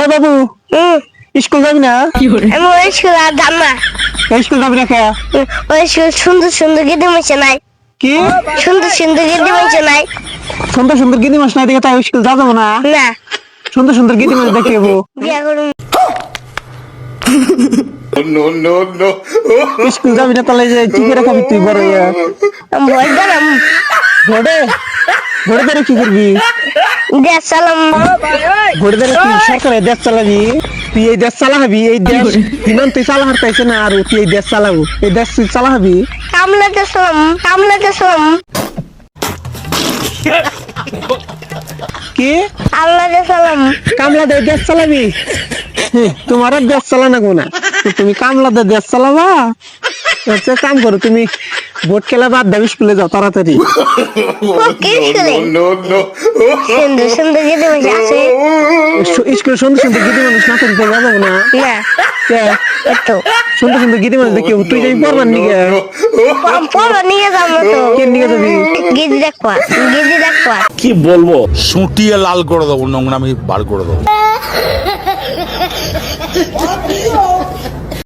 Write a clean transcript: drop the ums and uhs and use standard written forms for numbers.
ও বাবু school যাবি না? আমি ওই স্কুল আর যাব না। স্কুল যাবি না কে? ওই স্কুল সুন্দর সুন্দর গিদি মাসে নাই। কি সুন্দর সুন্দর গিদি মাসে নাই। সুন্দর সুন্দর গিদি মাছ নাই দেখে তাই স্কুল যাবো না? না সুন্দর সুন্দর গিদি মাছ দেখে যাবো। বিয়া করুম। স্কুল যাবি না তাহলে যে কি করে খাবি তুই বড় হইয়া? আমি ভয় দিলাম। ভোটে ভোটে ধরে কি করবি? দেশ চালাম। ভোটে ধরে তুই সরকারের দেশ চালাবি? তুই এই দেশ চালাবি? এই দেশ বিমান তুই চালা হারতাইছে না আর তুই এই দেশ চালাবো? এই দেশ তুই চালাবি? কামলাতে চালাম। কামলাতে চালাম। কি আল্লাহতে চালাম। কামলা দে দেশ চালাবি? তোমার আর দেশ চালানো গো না, তুমি কামলা দে দেশ চালাবা? আচ্ছা কাম করো, তুমি ভোট খেলা বাদ দাও, স্কুলে যাও তাড়াতাড়ি। কি স্কুলে? সুন্দর সুন্দর গিদি মাসে আছে। স্কুলে সুন্দর সুন্দর গিদি মানুষ না করতে যাবো না? না কে? এতো সুন্দর সুন্দর গিদি মানুষ দেখি তুই যাবি পড়বার নিগে? পড়ো নিয়ে যাবো না তো। কে নিয়ে যাবি? গিদি দেখবা। গিদি দেখবা। কি বলবো, সুটিয়ে লাল করে দেবো, নোংরা আমি বার করে দেবো।